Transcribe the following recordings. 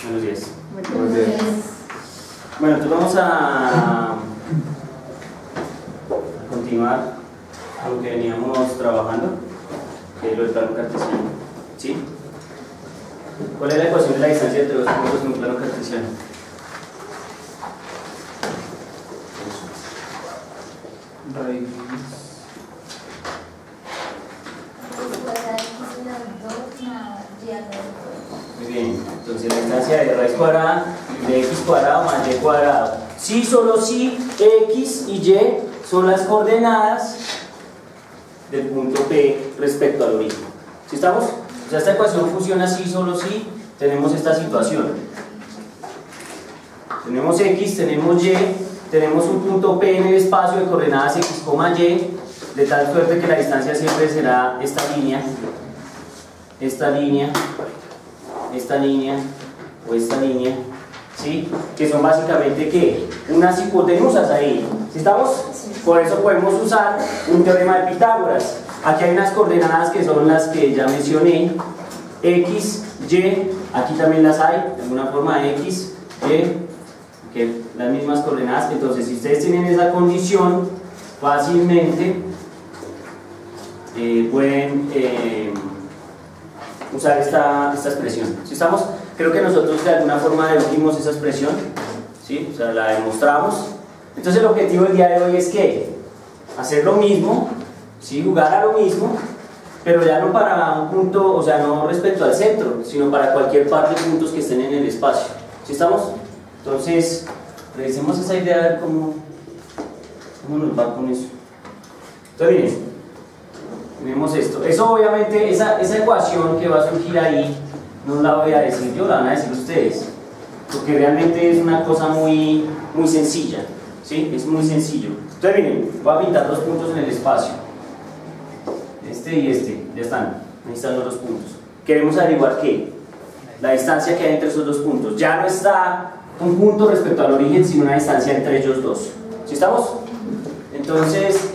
Buenos días. Buenos días. Bueno, entonces vamos a continuar con lo que veníamos trabajando, que es lo del plano cartesiano. ¿Sí? ¿Cuál es la ecuación de la distancia entre dos puntos en un plano cartesiano? Raíz. Muy bien, entonces la distancia de raíz cuadrada de x cuadrado más y cuadrado. Si, solo si x y y son las coordenadas del punto P respecto al origen. ¿Sí estamos? O sea, esta ecuación funciona si, solo si tenemos esta situación. Tenemos x, tenemos y, tenemos un punto P en el espacio de coordenadas x, y, de tal suerte que la distancia siempre será esta línea o esta línea, ¿sí? Que son básicamente ¿qué? Unas hipotenusas ahí, ¿sí estamos? Por eso podemos usar un teorema de Pitágoras. Aquí hay unas coordenadas que son las que ya mencioné, x, y, aquí también las hay, de alguna forma x, y, que las mismas coordenadas. Entonces, si ustedes tienen esa condición, fácilmente pueden usar esta expresión. ¿Sí estamos? Creo que nosotros de alguna forma dedujimos esa expresión, ¿sí? O sea, la demostramos. Entonces el objetivo del día de hoy es que hacer lo mismo, ¿sí? Jugar a lo mismo, pero ya no para un punto, o sea, no respecto al centro, sino para cualquier par de puntos que estén en el espacio. ¿Sí estamos? Entonces, revisemos esa idea, a ver cómo nos va con eso. Entonces, miren, tenemos esto. Eso obviamente, esa ecuación que va a surgir ahí, no la voy a decir yo, la van a decir ustedes, porque realmente es una cosa muy sencilla, ¿sí? Es muy sencillo. Entonces miren, voy a pintar dos puntos en el espacio, este y este, ya están, ahí están los dos puntos. Queremos averiguar ¿qué? La distancia que hay entre esos dos puntos. Ya no está un punto respecto al origen, sino una distancia entre ellos dos. ¿Sí estamos? Entonces,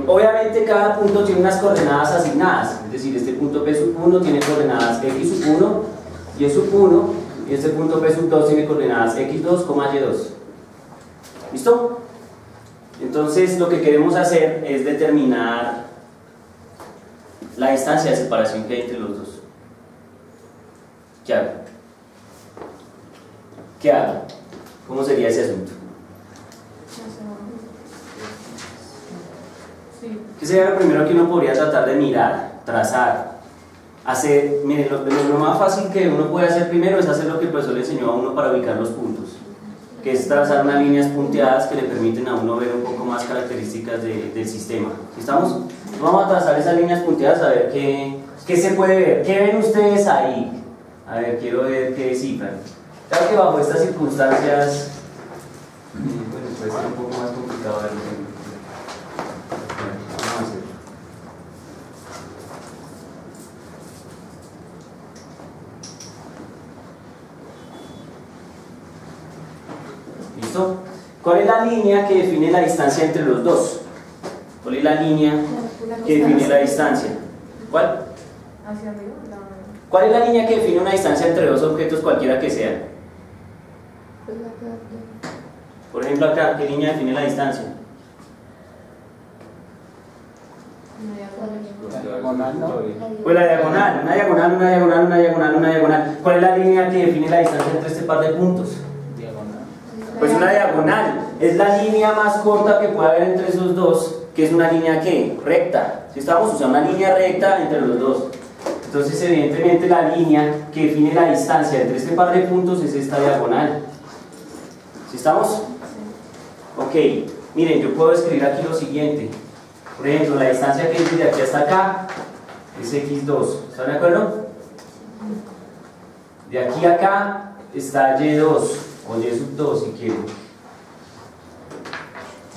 obviamente cada punto tiene unas coordenadas asignadas, es decir, este punto P sub 1 tiene coordenadas x sub 1, y sub 1, y este punto P sub 2 tiene coordenadas x2, y2. ¿Listo? Entonces, lo que queremos hacer es determinar la distancia de separación que hay entre los dos. ¿Qué hago? ¿Qué hago? ¿Cómo sería ese asunto? ¿Qué sería lo primero que uno podría tratar de mirar, trazar, hacer? Miren, lo más fácil que uno puede hacer primero es hacer lo que el profesor le enseñó a uno para ubicar los puntos, que es trazar unas líneas punteadas que le permiten a uno ver un poco más características del sistema. ¿Sí estamos? Vamos a trazar esas líneas punteadas a ver qué se puede ver. ¿Qué ven ustedes ahí? A ver, quiero ver qué descifran. Claro que bajo estas circunstancias, bueno, puede ser un poco más complicado verlo. ¿Listo? ¿Cuál es la línea que define la distancia entre los dos? ¿Cuál es la línea que define la distancia? ¿Cuál? Hacia arriba. ¿Cuál es la línea que define una distancia entre dos objetos cualquiera que sea? Por ejemplo acá, ¿qué línea define la distancia? Pues la diagonal, una diagonal, una diagonal, una diagonal, una diagonal. ¿Cuál es la línea que define la distancia entre este par de puntos? Pues una diagonal, es la línea más corta que puede haber entre esos dos, que es una línea ¿qué? Recta. Si estamos usando una línea recta entre los dos. Entonces evidentemente la línea que define la distancia entre este par de puntos es esta diagonal. ¿Sí estamos? Ok, miren, yo puedo escribir aquí lo siguiente. Por ejemplo, la distancia que es de aquí hasta acá es x2. ¿Están de acuerdo? De aquí a acá está y2 o y sub 2 si quieren.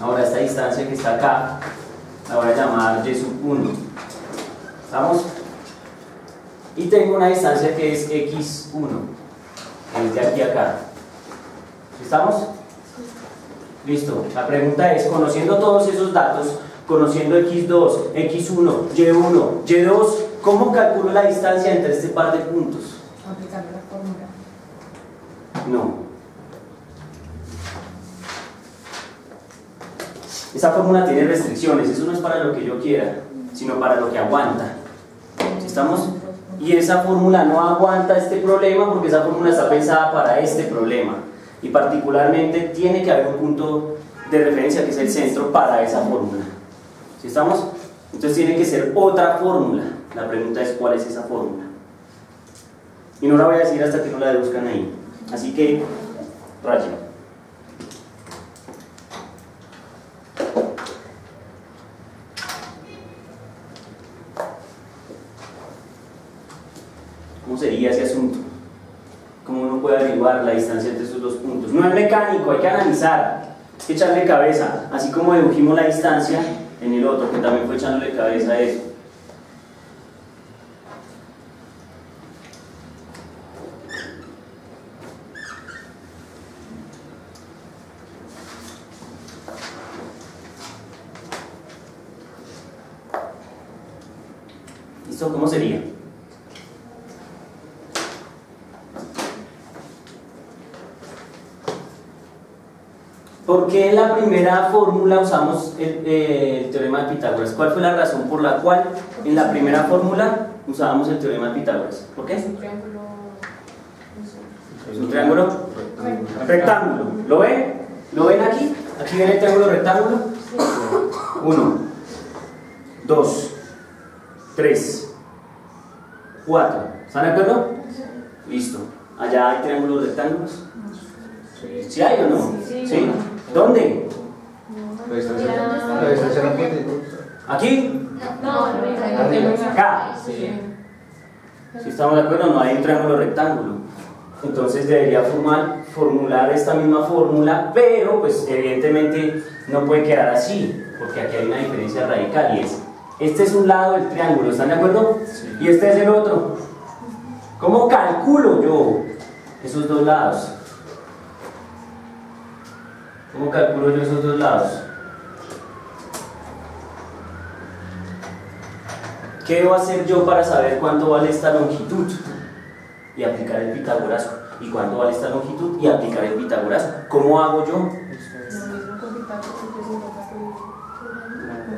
Ahora esta distancia que está acá la voy a llamar y sub 1. ¿Estamos? Y tengo una distancia que es x1, que es de aquí a acá. ¿Estamos? Listo. La pregunta es, conociendo todos esos datos, conociendo x2, x1, y1, y2, ¿cómo calculo la distancia entre este par de puntos? Aplicando la fórmula. No. Esa fórmula tiene restricciones, eso no es para lo que yo quiera, sino para lo que aguanta. ¿Sí estamos? Y esa fórmula no aguanta este problema porque esa fórmula está pensada para este problema. Y particularmente tiene que haber un punto de referencia que es el centro para esa fórmula. ¿Sí estamos? Entonces tiene que ser otra fórmula. La pregunta es ¿cuál es esa fórmula? Y no la voy a decir hasta que no la deduzcan ahí. Así que, rayo. ¿Cómo sería ese asunto? ¿Cómo uno puede averiguar la distancia entre esos dos puntos? No es mecánico, hay que analizar, hay que echarle cabeza, así como dedujimos la distancia en el otro, que también fue echándole cabeza a eso. ¿Listo? ¿Cómo sería? ¿Por qué en la primera fórmula usamos el teorema de Pitágoras? ¿Cuál fue la razón por la cual en la primera fórmula usábamos el teorema de Pitágoras? ¿Por qué? Es un triángulo. Es un triángulo rectángulo. ¿Lo ven? ¿Lo ven aquí? Aquí viene el triángulo rectángulo. 1, 2, 3, 4. ¿Están de acuerdo? Listo. ¿Allá hay triángulos rectángulos? ¿Sí hay o no? ¿Sí? ¿Dónde? ¿Aquí? No, Acá. Si estamos de acuerdo, no hay un triángulo rectángulo. Entonces debería formular esta misma fórmula, pero pues evidentemente no puede quedar así, porque aquí hay una diferencia radical y es, este es un lado del triángulo, ¿están de acuerdo? Sí. Y este es el otro. ¿Cómo calculo yo esos dos lados? ¿Cómo calculo yo esos dos lados? ¿Qué debo hacer yo para saber cuánto vale esta longitud? Y aplicar el Pitágoras. ¿Y cuánto vale esta longitud? Y aplicar el Pitágoras. ¿Cómo hago yo?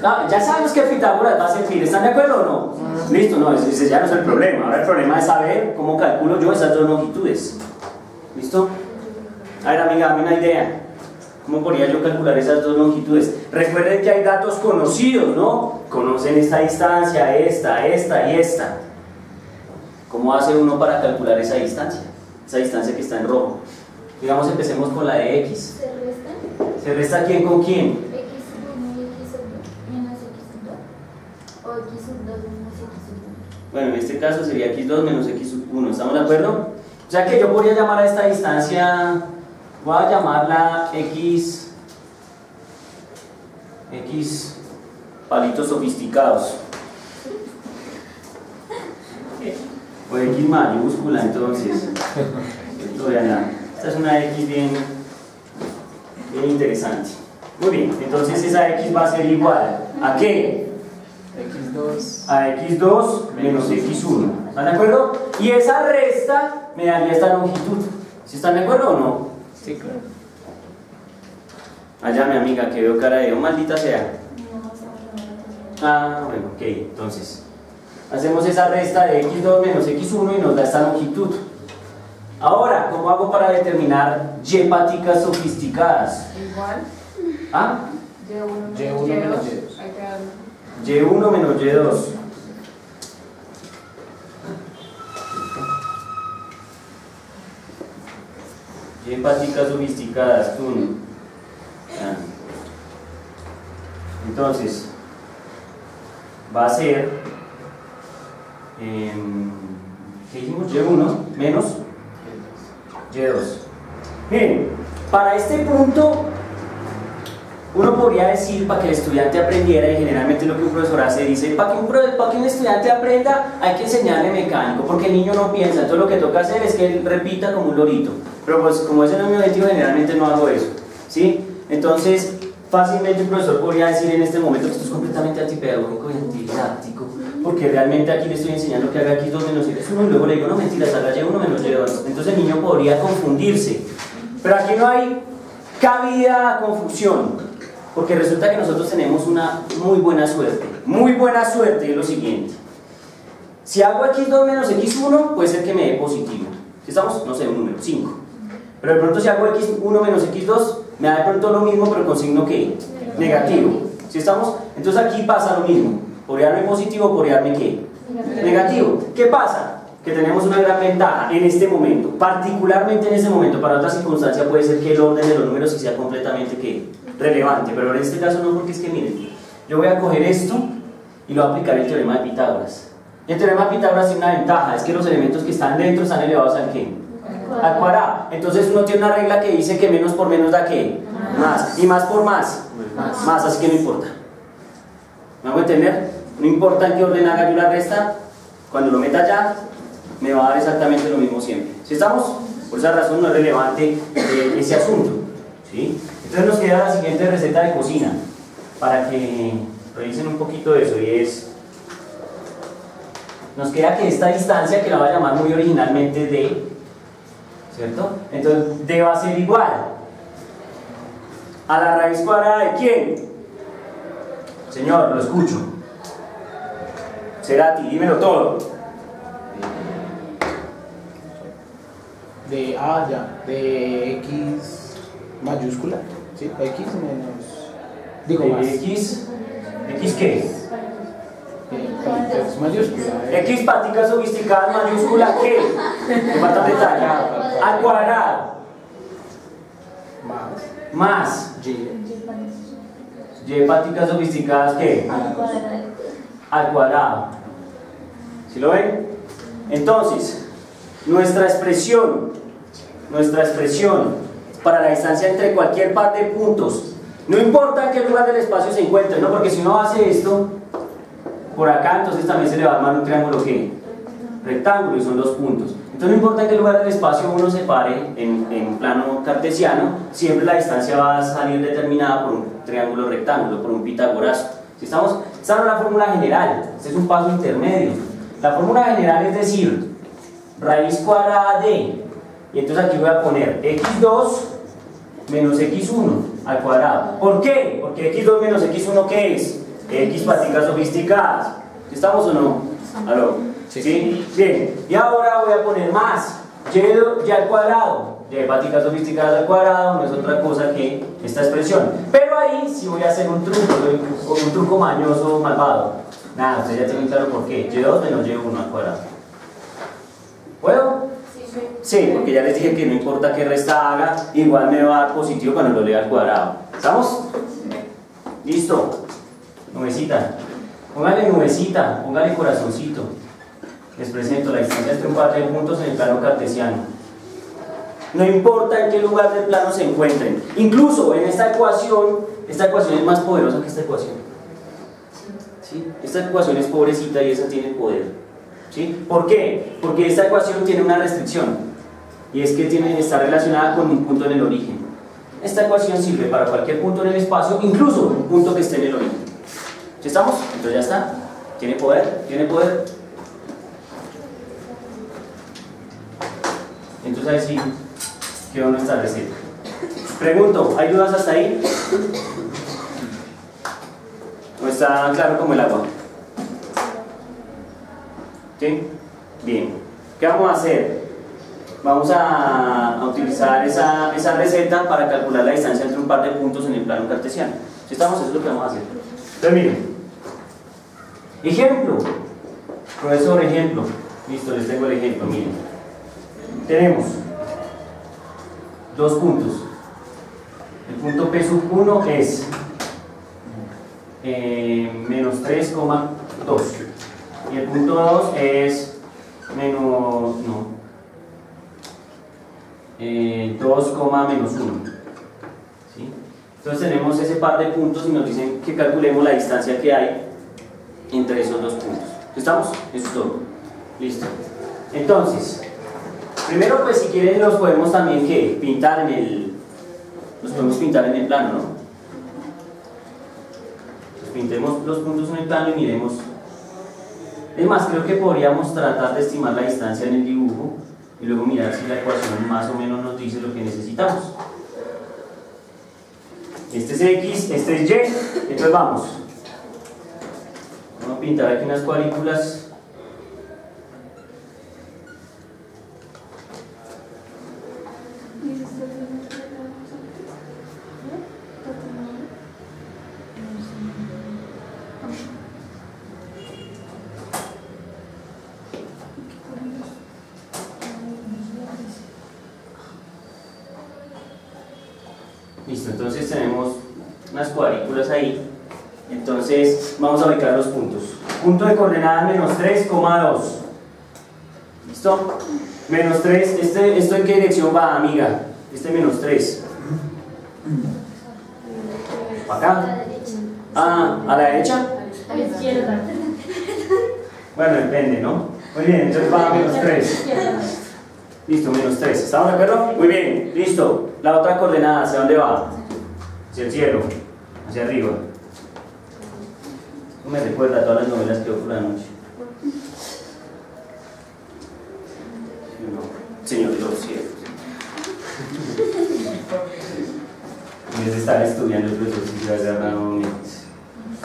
Ah, ya sabemos que Pitágoras va a servir. ¿Están de acuerdo o no? Listo, no, ese ya no es el problema. Ahora el problema es saber cómo calculo yo esas dos longitudes. ¿Listo? A ver, amiga, dame una idea. ¿Cómo podría yo calcular esas dos longitudes? Recuerden que hay datos conocidos, ¿no? Conocen esta distancia, esta y esta. ¿Cómo hace uno para calcular esa distancia? Esa distancia que está en rojo. Digamos, empecemos con la de X. ¿Se resta? ¿Se resta quién con quién? X1 y X2 menos X2. O X2 menos X1. Bueno, en este caso sería X2 menos X1. ¿Estamos de acuerdo? O sea que yo podría llamar a esta distancia... Voy a llamarla X palitos sofisticados. O X mayúscula, entonces. Esta es una X bien interesante. Muy bien, entonces esa X va a ser igual ¿a qué? X2. A X2 menos X1. ¿Están de acuerdo? Y esa resta me daría esta longitud. ¿Sí están de acuerdo o no? Sí, claro. Allá mi amiga que veo cara de maldita sea. Ah, bueno, ok, entonces hacemos esa resta de X2 menos X1 y nos da esta longitud. Ahora, ¿cómo hago para determinar Y páticas sofisticadas? Igual. ¿Ah? Y1 menos Y2. Hay que darle. Y1 menos Y2. Y páticas sofisticadas, tú. Entonces, va a ser, ¿qué dijimos? Y1 menos Y2. Miren, para este punto, uno podría decir, para que el estudiante aprendiera, y generalmente lo que un profesor hace, dice, para que un estudiante aprenda, hay que enseñarle mecánico, porque el niño no piensa, entonces lo que toca hacer es que él repita como un lorito. Pero pues como ese no es mi objetivo, generalmente no hago eso, ¿sí? Entonces, fácilmente el profesor podría decir en este momento que esto es completamente antipedagógico y antididáctico, porque realmente aquí le estoy enseñando que haga x2 menos y1 y luego le digo, no mentiras, haga y1 menos y2. Entonces el niño podría confundirse. Pero aquí no hay cabida a confusión, porque resulta que nosotros tenemos una muy buena suerte. Muy buena suerte es lo siguiente. Si hago x2 menos x1, puede ser que me dé positivo. Si estamos, no sé, un número, 5. Pero de pronto si hago x1 menos x2, me da de pronto lo mismo, pero con signo ¿qué? Negativo. ¿Sí estamos? Entonces aquí pasa lo mismo. Podría darme positivo, podría darme ¿qué? Negativo. ¿Qué pasa? Que tenemos una gran ventaja en este momento, particularmente en este momento. Para otra circunstancia puede ser que el orden de los números sí sea completamente ¿qué? Relevante, pero en este caso no, porque es que miren, yo voy a coger esto y lo voy a aplicar el teorema de Pitágoras. El teorema de Pitágoras tiene una ventaja, es que los elementos que están dentro están elevados al ¿qué? Al cuadrado. Entonces uno tiene una regla que dice que menos por menos da ¿qué? Más. Y más por más, más, así que no importa. ¿Me hago entender? No importa en qué orden haga yo la resta, cuando lo meta allá, me va a dar exactamente lo mismo siempre. ¿Sí estamos? Por esa razón no es relevante ese asunto. ¿Sí? Entonces nos queda la siguiente receta de cocina, para que revisen un poquito de eso, y es... Nos queda que esta distancia, que la voy a llamar muy originalmente d, ¿cierto? Entonces d va a ser igual a la raíz cuadrada de ¿quién? Señor, lo escucho. Cerati, dímelo todo. De A ya, de X mayúscula, ¿sí? X menos... Digo más. X ¿qué? X mayúscula. X paticas sofisticadas mayúscula ¿qué? Me falta detalle. Al cuadrado. Más. Y paticas sofisticadas ¿qué? Al cuadrado. ¿Sí lo ven? Entonces, nuestra expresión para la distancia entre cualquier par de puntos, no importa en qué lugar del espacio se encuentre, ¿no? Porque si uno hace esto por acá, entonces también se le va a armar un triángulo ¿qué? Rectángulo, y son 2 puntos. Entonces no importa en qué lugar del espacio uno se pare en plano cartesiano, siempre la distancia va a salir determinada por un triángulo rectángulo, por un pitagorazo. ¿Sí estamos? Esta no es la fórmula general, este es un paso intermedio. La fórmula general es decir, raíz cuadrada de, y entonces aquí voy a poner x2 menos x1 al cuadrado. ¿Por qué? Porque x2 menos x1 ¿qué es? X paticas sofisticadas. ¿Estamos o no? ¿Aló? ¿Sí? Bien. Y ahora voy a poner más y al cuadrado. Y paticas sofisticadas al cuadrado no es otra cosa que esta expresión. Pero ahí sí voy a hacer un truco mañoso, malvado. Nada, ustedes ya tienen claro por qué. Y2 menos y1 al cuadrado. ¿Puedo? Sí, porque ya les dije que no importa qué resta haga, igual me va a dar positivo cuando lo lea al cuadrado. ¿Estamos? Listo. Nubecita. Póngale nubecita, póngale corazoncito. Les presento la distancia entre un par de puntos en el plano cartesiano. No importa en qué lugar del plano se encuentren. Incluso en esta ecuación es más poderosa que esta ecuación. ¿Sí? Esta ecuación es pobrecita y esa tiene poder. ¿Sí? ¿Por qué? Porque esta ecuación tiene una restricción, y es que está relacionada con un punto en el origen. Esta ecuación sirve para cualquier punto en el espacio, incluso un punto que esté en el origen. ¿Sí estamos? Entonces ya está. ¿Tiene poder? ¿Tiene poder? Entonces ahí sí quedó nuestra receta. Pregunto, ¿hay dudas hasta ahí? ¿O está claro como el agua? ¿Sí? Bien. ¿Qué vamos a hacer? Vamos a utilizar esa receta para calcular la distancia entre un par de puntos en el plano cartesiano. ¿Sí estamos? Eso es lo que vamos a hacer. Entonces miren. Ejemplo. Profesor, ejemplo. Listo, les tengo el ejemplo. Miren. Tenemos 2 puntos. El punto P sub 1 es menos 3,2. Y el punto 2 es menos 2,-1. ¿Sí? Entonces tenemos ese par de puntos y nos dicen que calculemos la distancia que hay entre esos 2 puntos. ¿Estamos? Eso es todo. Listo. Entonces, primero pues si quieren los podemos también ¿qué? Los podemos pintar en el plano, ¿no? pintemos los puntos en el plano y miremos. Es más, creo que podríamos tratar de estimar la distancia en el dibujo y luego mirar si la ecuación más o menos nos dice lo que necesitamos. Este es X, este es Y, entonces vamos. Vamos a pintar aquí unas cuadrículas. Listo, entonces tenemos unas cuadrículas ahí. Entonces vamos a ubicar los puntos. Punto de coordenadas menos 3,2. ¿Listo? Menos 3, ¿esto en qué dirección va, amiga? Este menos 3. ¿Para acá? Ah, ¿a la derecha? A la izquierda. Bueno, depende, ¿no? Muy bien, entonces va a menos 3. Listo, menos 3. ¿Estamos de acuerdo? Muy bien, listo. La otra coordenada, ¿hacia dónde va? Hacia el cielo, hacia arriba. No me recuerda a todas las novelas que veo por la noche. No, Señor de los cielos. En vez de estar estudiando el profesor, si se va a agarrar un momento.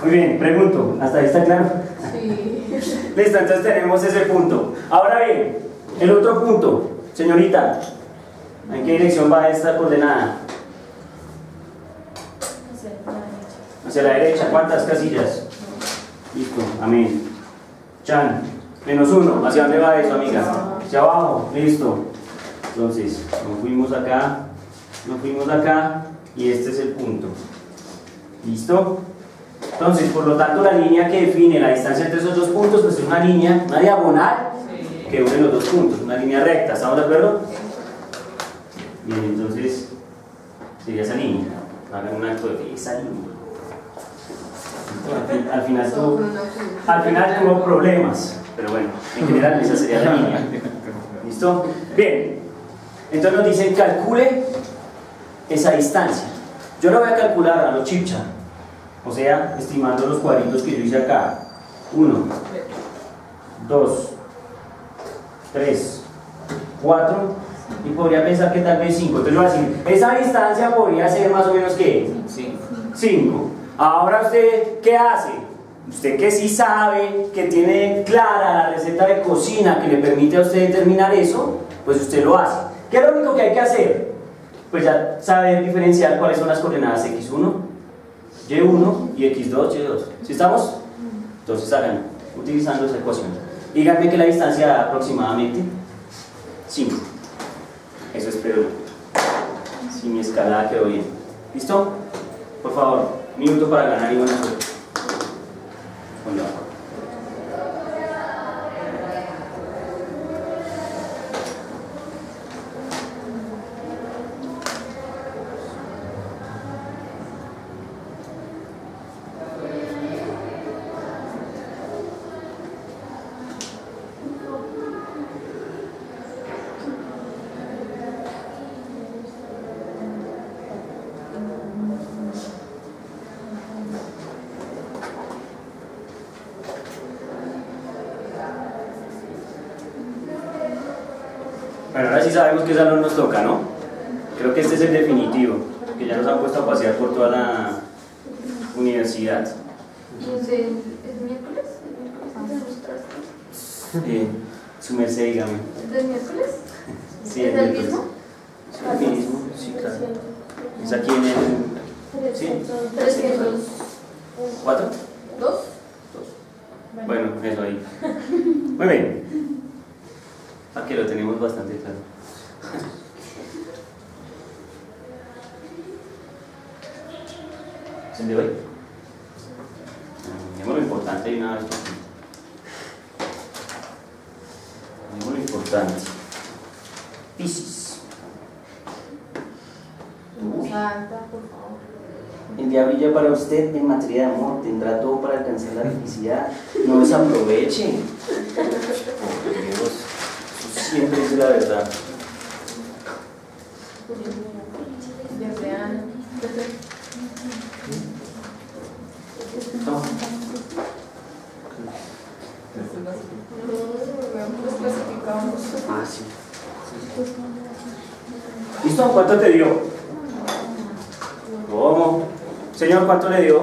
Muy bien, pregunto, ¿hasta ahí está claro? Sí. Listo, entonces tenemos ese punto. Ahora bien, el otro punto, señorita, ¿en qué dirección va esta coordenada? Hacia la derecha, ¿cuántas casillas? Listo, amén. Chan, menos 1, ¿hacia dónde va eso, amiga? Hacia abajo, listo. Entonces, nos fuimos acá, y este es el punto. ¿Listo? Entonces, por lo tanto, la línea que define la distancia entre esos dos puntos, pues es una línea, una diagonal que une los dos puntos, una línea recta, ¿estamos de acuerdo? Bien, entonces, sería esa línea. Hagan un acto de fe, esa línea. Al final tuvo problemas, pero bueno, en general esa sería la línea. ¿Listo? Bien, entonces nos dicen calcule esa distancia. Yo lo voy a calcular a lo chipcha, o sea, estimando los cuadritos que yo hice acá. 1, 2, 3, 4, y podría pensar que tal vez 5. Entonces yo voy a decir, esa distancia podría ser más o menos ¿qué? 5. Ahora usted, ¿qué hace? Usted que sí sabe, que tiene clara la receta de cocina que le permite a usted determinar eso, pues usted lo hace. ¿Qué es lo único que hay que hacer? Pues ya sabe diferenciar cuáles son las coordenadas x1, y1 y x2, y2. ¿Sí estamos? Entonces hagan, utilizando esa ecuación. Díganme que la distancia da aproximadamente 5. Eso espero. Si mi escalada quedó bien. ¿Listo? Por favor, minuto para ganar y buena suerte. Bueno. Bueno, ahora sí sabemos qué salón nos toca, ¿no? Creo que este es el definitivo, que ya nos han puesto a pasear por toda la universidad. ¿Es miércoles? Su merced, dígame. ¿Es del miércoles? Sí, ¿Es del mismo? Sí, el mismo, sí, claro. Es aquí en el... ¿Sí? 304. ¿2? Bueno, eso ahí. Muy bien. Aquí lo tenemos bastante claro. ¿Es el de hoy? Digamos lo importante y una vez. Digamos lo importante. Piscis. Santa, por favor. El día brilla para usted en materia de amor, tendrá todo para alcanzar la felicidad. No desaproveche. Por Dios, eso siempre es la verdad. Ya vean. No. ¿Listo? ¿Cuánto te dio? ¿Cómo? Señor, ¿cuánto le dio?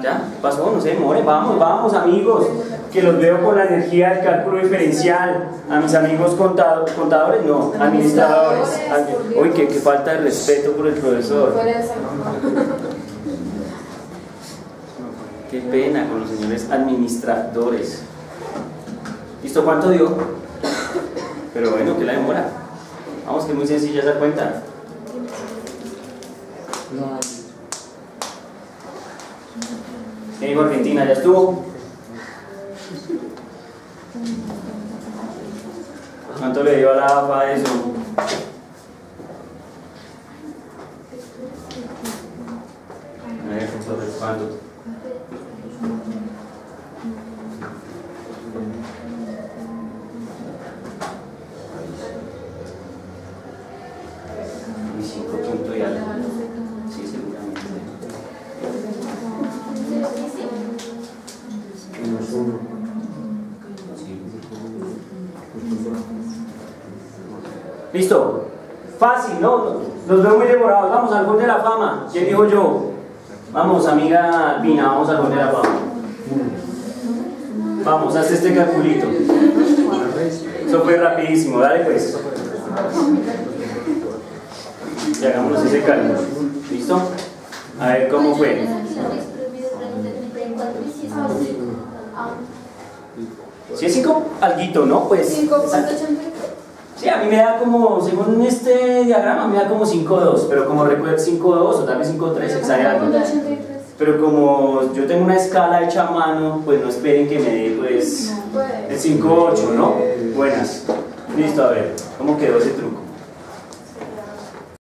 ¿Ya? ¿Qué pasó? No se demore. Vamos, vamos, amigos. Que los veo con la energía del cálculo diferencial. A mis amigos contadores, no, administradores. Uy, qué falta de respeto por el profesor. Qué pena con los señores administradores. ¿Listo? ¿Cuánto dio? Pero bueno, ¿qué la demora? Vamos, que es muy sencilla esa cuenta. ¿Qué dijo Argentina? ¿Ya estuvo? ¿Cuánto le dio a la AFA a eso? A ver, ¿cuánto? Y 5 puntos y algo. Sí, seguramente. Listo. Fácil, ¿no? Los veo muy demorados. Vamos al gol de la fama. ¿Quién dijo yo? Vamos, amiga Pina, vamos al gol de la fama. Vamos, haz este calculito. Eso fue rapidísimo, dale pues. Y hagámonos ese cálculo. ¿Listo? A ver cómo fue. Si es 5, alguito, ¿no? Pues. 5.83. Sí, a mí me da como, según este diagrama, me da como 5.2, pero como recuerdo 5.2 o tal vez 5.3, exagerando. Pero como yo tengo una escala hecha a mano, pues no esperen que me dé pues el 5.8, ¿no? Buenas. Listo, a ver, ¿cómo quedó ese truco?